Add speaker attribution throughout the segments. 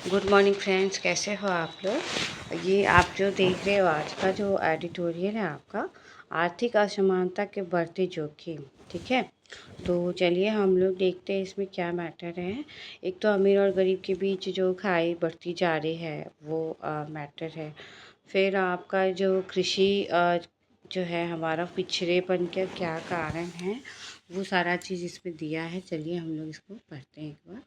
Speaker 1: Good morning friends, कैसे हो आप लोग। ये आप जो देख रहे हो आज का जो एडिटोरियल है आपका, आर्थिक असमानता के बढ़ते जोखिम। ठीक है, तो चलिए हम लोग देखते हैं इसमें क्या मैटर है। एक तो अमीर और गरीब के बीच जो खाई बढ़ती जा रही है वो मैटर है। फिर आपका जो कृषि जो है हमारा पिछड़ेपन के क्या कारण है, वो सारा चीज़ इसमें दिया है। चलिए हम लोग इसको पढ़ते हैं एक बार।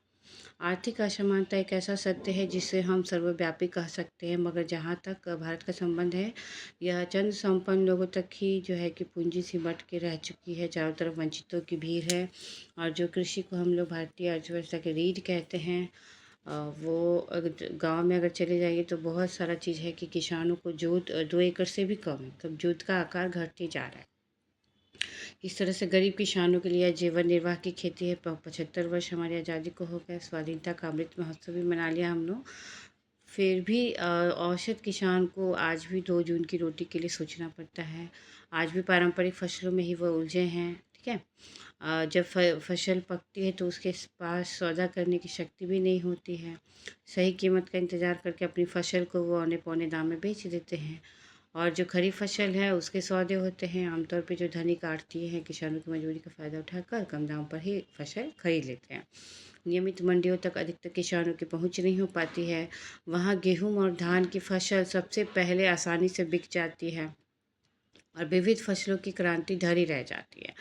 Speaker 1: आर्थिक असमानता एक ऐसा सत्य है जिसे हम सर्वव्यापी कह सकते हैं, मगर जहाँ तक भारत का संबंध है, यह चंद संपन्न लोगों तक ही जो है कि पूंजी सिमट के रह चुकी है। चारों तरफ वंचितों की भीड़ है। और जो कृषि को हम लोग भारतीय अर्थव्यवस्था के रीढ़ कहते हैं, वो गांव में अगर चले जाइए तो बहुत सारा चीज़ है कि किसानों को जोत 2 एकड़ से भी कम है, तब जोत का आकार घटते जा रहा है। इस तरह से गरीब किसानों के लिए जीवन निर्वाह की खेती है। 75 वर्ष हमारी आज़ादी को हो गए, स्वाधीनता का अमृत महोत्सव भी मना लिया हम लोग। फिर भी औसत किसान को आज भी 2 जून की रोटी के लिए सोचना पड़ता है। आज भी पारंपरिक फसलों में ही वो उलझे हैं। ठीक है, जब फसल पकती है तो उसके पास सौदा करने की शक्ति भी नहीं होती है। सही कीमत का इंतज़ार करके अपनी फसल को वो औने पौने दाम में बेच देते हैं। और जो खरीफ फसल है उसके सौदे होते हैं। आमतौर पे जो धनी काटती हैं किसानों की मजबूरी का फ़ायदा उठाकर कम दाम पर ही फसल खरीद लेते हैं। नियमित मंडियों तक अधिकतर किसानों की पहुंच नहीं हो पाती है। वहाँ गेहूं और धान की फसल सबसे पहले आसानी से बिक जाती है और विविध फसलों की क्रांति धरी रह जाती है।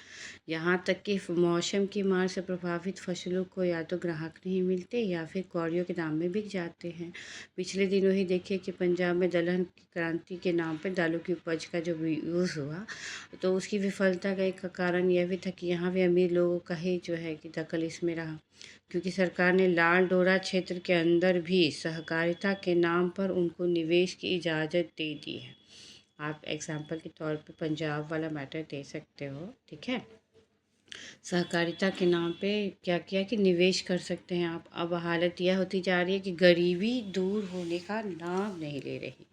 Speaker 1: यहाँ तक कि मौसम की मार से प्रभावित फसलों को या तो ग्राहक नहीं मिलते या फिर कौड़ियों के दाम में बिक जाते हैं। पिछले दिनों ही देखिए कि पंजाब में दलहन की क्रांति के नाम पर दालों की उपज का जो यूज़ हुआ, तो उसकी विफलता का एक कारण यह भी था कि यहाँ भी अमीर लोगों का ही जो है कि दखल इसमें रहा, क्योंकि सरकार ने लाल डोरा क्षेत्र के अंदर भी सहकारिता के नाम पर उनको निवेश की इजाज़त दे दी है। आप एग्जाम्पल के तौर पे पंजाब वाला मैटर दे सकते हो। ठीक है, सहकारिता के नाम पे क्या किया कि निवेश कर सकते हैं आप। अब हालत यह होती जा रही है कि गरीबी दूर होने का नाम नहीं ले रही।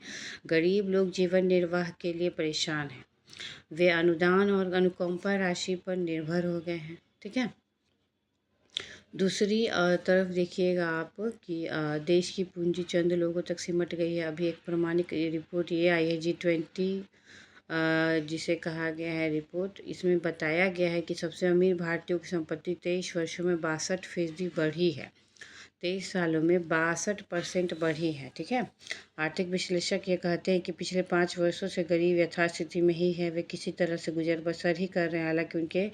Speaker 1: गरीब लोग जीवन निर्वाह के लिए परेशान हैं। वे अनुदान और अनुकंपा राशि पर निर्भर हो गए हैं। ठीक है, दूसरी तरफ देखिएगा आप कि देश की पूंजी चंद लोगों तक सिमट गई है। अभी एक प्रमाणिक रिपोर्ट ये आई है G20 जिसे कहा गया है रिपोर्ट। इसमें बताया गया है कि सबसे अमीर भारतीयों की संपत्ति 23 वर्षों में 62% बढ़ी है। 23 सालों में 62% बढ़ी है। ठीक है, आर्थिक विश्लेषक ये कहते हैं कि पिछले 5 वर्षों से गरीब यथास्थिति में ही है। वे किसी तरह से गुजर बसर ही कर रहे हैं। हालांकि उनके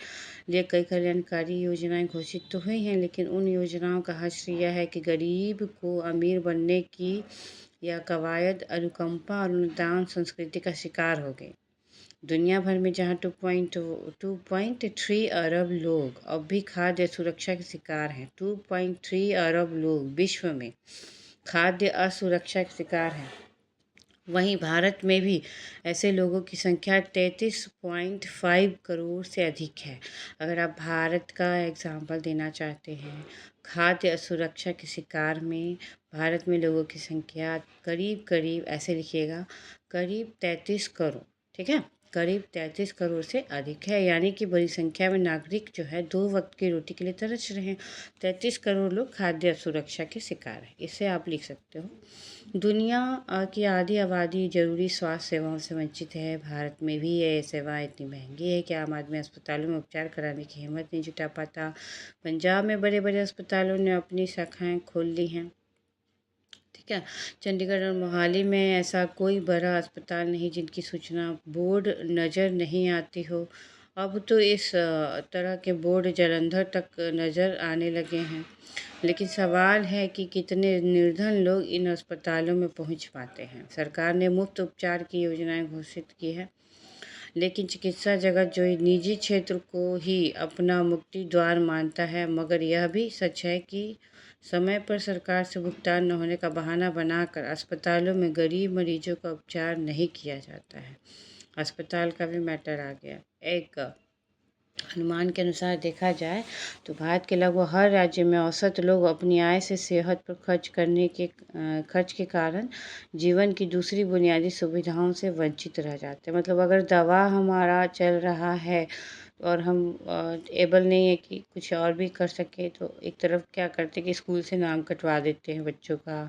Speaker 1: लिए कई कल्याणकारी योजनाएं घोषित तो हुई हैं, लेकिन उन योजनाओं का हश्र यह है कि गरीब को अमीर बनने की या कवायद अनुकंपा और अनुदान संस्कृति का शिकार हो गई। दुनिया भर में जहां 2.3 अरब लोग अब भी खाद्य सुरक्षा के शिकार हैं। 2.3 अरब लोग विश्व में खाद्य असुरक्षा के शिकार हैं। वहीं भारत में भी ऐसे लोगों की संख्या 33.5 करोड़ से अधिक है। अगर आप भारत का एग्जाम्पल देना चाहते हैं खाद्य असुरक्षा के शिकार में, भारत में लोगों की संख्या करीब करीब ऐसे लिखिएगा, करीब 33 करोड़। ठीक है, करीब 33 करोड़ से अधिक है, यानी कि बड़ी संख्या में नागरिक जो है 2 वक्त की रोटी के लिए तरस रहे हैं। 33 करोड़ लोग खाद्य असुरक्षा के शिकार हैं। इसे आप लिख सकते हो। दुनिया की आधी आबादी ज़रूरी स्वास्थ्य सेवाओं से वंचित है। भारत में भी ये सेवाएं इतनी महंगी है कि आम आदमी अस्पतालों में उपचार कराने की हिम्मत नहीं जुटा पाता। पंजाब में बड़े बड़े अस्पतालों ने अपनी शाखाएं खोल ली हैं। ठीक है, चंडीगढ़ और मोहाली में ऐसा कोई बड़ा अस्पताल नहीं जिनकी सूचना बोर्ड नज़र नहीं आती हो। अब तो इस तरह के बोर्ड जलंधर तक नज़र आने लगे हैं। लेकिन सवाल है कि कितने निर्धन लोग इन अस्पतालों में पहुंच पाते हैं। सरकार ने मुफ्त उपचार की योजनाएं घोषित की है, लेकिन चिकित्सा जगत जो निजी क्षेत्र को ही अपना मुक्ति द्वार मानता है। मगर यह भी सच है कि समय पर सरकार से भुगतान न होने का बहाना बनाकर अस्पतालों में गरीब मरीजों का उपचार नहीं किया जाता है। अस्पताल का भी मैटर आ गया। एक अनुमान के अनुसार देखा जाए तो भारत के लगभग हर राज्य में औसत लोग अपनी आय से सेहत पर खर्च के कारण जीवन की दूसरी बुनियादी सुविधाओं से वंचित रह जाते हैं। मतलब अगर दवा हमारा चल रहा है और हम एबल नहीं है कि कुछ और भी कर सके, तो एक तरफ क्या करते कि स्कूल से नाम कटवा देते हैं बच्चों का,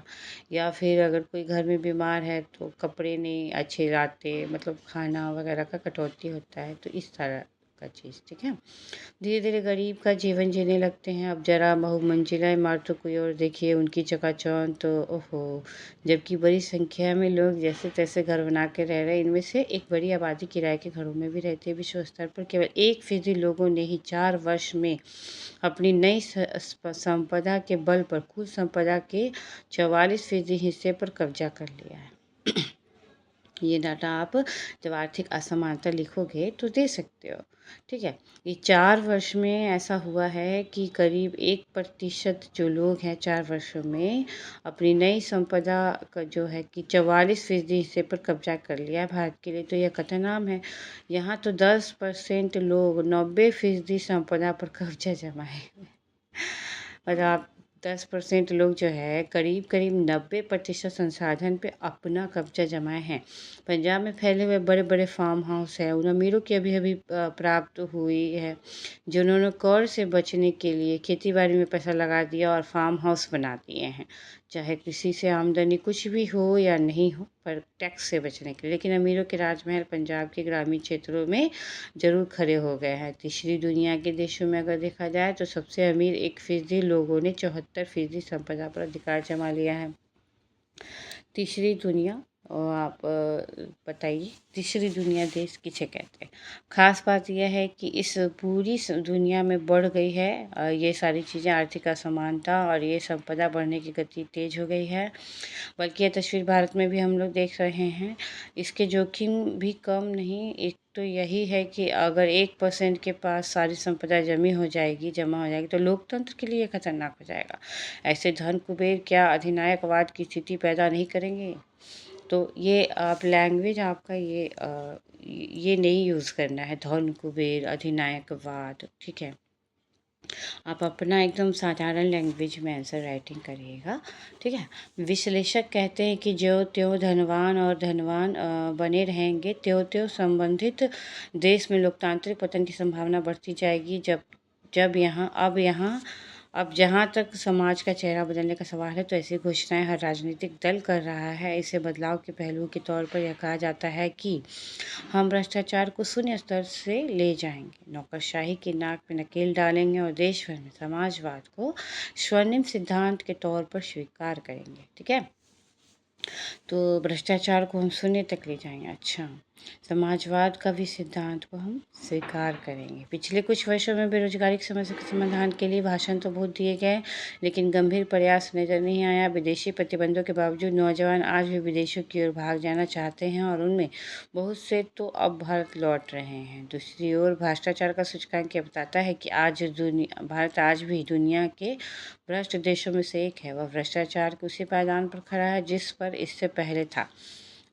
Speaker 1: या फिर अगर कोई घर में बीमार है तो कपड़े नहीं अच्छे लाते, मतलब खाना वगैरह का कटौती होता है, तो इस तरह का चीज़। ठीक है, धीरे धीरे गरीब का जीवन जीने लगते हैं। अब जरा बहुमंजिला इमारतों की ओर देखिए, उनकी चकाचौंध तो ओहो, जबकि बड़ी संख्या में लोग जैसे तैसे घर बना के रह रहे हैं। इनमें से एक बड़ी आबादी किराए के घरों में भी रहती है। विश्व स्तर पर केवल 1% लोगों ने ही 4 वर्ष में अपनी नई संपदा के बल पर कुल संपदा के 44% हिस्से पर कब्जा कर लिया है। ये डाटा आप जब आर्थिक असमानता लिखोगे तो दे सकते हो। ठीक है, ये 4 वर्ष में ऐसा हुआ है कि करीब 1% जो लोग हैं 4 वर्षों में अपनी नई संपदा का जो है कि 44% हिस्से पर कब्जा कर लिया है। भारत के लिए तो यह खतरनाक है। यहाँ तो 10% लोग 90% संपदा पर कब्जा जमाए हुए। और आप 10% लोग जो है करीब करीब 90% संसाधन पे अपना कब्जा जमाए हैं। पंजाब में फैले हुए बड़े बड़े फार्म हाउस है, उन अमीरों की अभी अभी प्राप्त हुई है, जिन्होंने कर से बचने के लिए खेती बाड़ी में पैसा लगा दिया और फार्म हाउस बना दिए हैं। चाहे कृषि से आमदनी कुछ भी हो या नहीं हो, पर टैक्स से बचने के लिए। लेकिन अमीरों के राजमहल पंजाब के ग्रामीण क्षेत्रों में ज़रूर खड़े हो गए हैं। तीसरी दुनिया के देशों में अगर देखा जाए तो सबसे अमीर 1% लोगों ने 74% संपदा पर अधिकार जमा लिया है। तीसरी दुनिया, और आप बताइए तीसरी दुनिया देश किसे कहते हैं। ख़ास बात यह है कि इस पूरी दुनिया में बढ़ गई है ये सारी चीज़ें, आर्थिक असमानता और ये संपदा बढ़ने की गति तेज़ हो गई है। बल्कि ये तस्वीर भारत में भी हम लोग देख रहे हैं। इसके जोखिम भी कम नहीं। एक तो यही है कि अगर 1% के पास सारी संपदा जमा हो जाएगी तो लोकतंत्र के लिए खतरनाक हो जाएगा। ऐसे धन कुबेर क्या अधिनायकवाद की स्थिति पैदा नहीं करेंगे? तो ये आप लैंग्वेज आपका ये नहीं यूज़ करना है, धन कुबेर अधिनायकवाद। ठीक है, आप अपना एकदम साधारण लैंग्वेज में आंसर राइटिंग करिएगा। ठीक है, विश्लेषक कहते हैं कि जो त्यों धनवान और धनवान बने रहेंगे, त्यों त्यों संबंधित देश में लोकतांत्रिक पतन की संभावना बढ़ती जाएगी। अब जहाँ तक समाज का चेहरा बदलने का सवाल है, तो ऐसी घोषणाएं हर राजनीतिक दल कर रहा है। इसे बदलाव के पहलू के तौर पर यह कहा जाता है कि हम भ्रष्टाचार को शून्य स्तर से ले जाएंगे, नौकरशाही की नाक में नकेल डालेंगे और देश भर में समाजवाद को स्वर्णिम सिद्धांत के तौर पर स्वीकार करेंगे। ठीक है, तो भ्रष्टाचार को हम शून्य तक ले जाएंगे। अच्छा, समाजवाद का भी सिद्धांत को हम स्वीकार करेंगे। पिछले कुछ वर्षों में बेरोजगारी की समस्या के समाधान के लिए भाषण तो बहुत दिए गए, लेकिन गंभीर प्रयास नजर नहीं आया। विदेशी प्रतिबंधों के बावजूद नौजवान आज भी विदेशों की ओर भाग जाना चाहते हैं और उनमें बहुत से तो अब भारत लौट रहे हैं। दूसरी ओर भ्रष्टाचार का सूचकांक यह बताता है कि भारत आज भी दुनिया के भ्रष्ट देशों में से एक है। वह भ्रष्टाचार के उसी पायदान पर खड़ा है जिस पर इससे पहले था।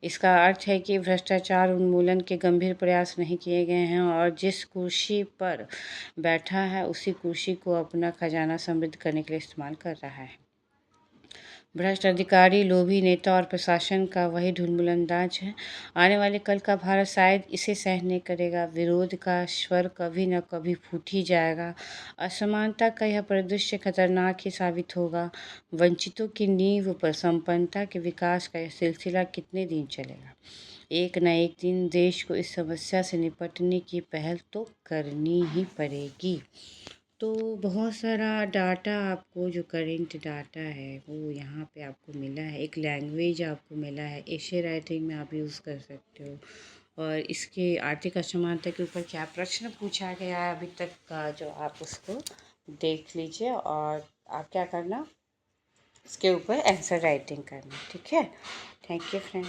Speaker 1: इसका अर्थ है कि भ्रष्टाचार उन्मूलन के गंभीर प्रयास नहीं किए गए हैं और जिस कुर्सी पर बैठा है उसी कुर्सी को अपना खजाना समृद्ध करने के लिए इस्तेमाल कर रहा है। भ्रष्ट अधिकारी, लोभी नेता और प्रशासन का वही ढुलमुलंदाज है। आने वाले कल का भारत शायद इसे सहन नहीं करेगा। विरोध का स्वर कभी न कभी फूट ही जाएगा। असमानता का यह परिदृश्य खतरनाक ही साबित होगा। वंचितों की नींव पर संपन्नता के विकास का यह सिलसिला कितने दिन चलेगा? एक न एक दिन देश को इस समस्या से निपटने की पहल तो करनी ही पड़ेगी। तो बहुत सारा डाटा आपको, जो करेंट डाटा है वो यहाँ पे आपको मिला है। एक लैंग्वेज आपको मिला है, एशे राइटिंग में आप यूज़ कर सकते हो। और इसके आर्थिक असमानता के ऊपर क्या प्रश्न पूछा गया है अभी तक का, जो आप उसको देख लीजिए और आप क्या करना, इसके ऊपर आंसर राइटिंग करना। ठीक है, थैंक यू फ्रेंड।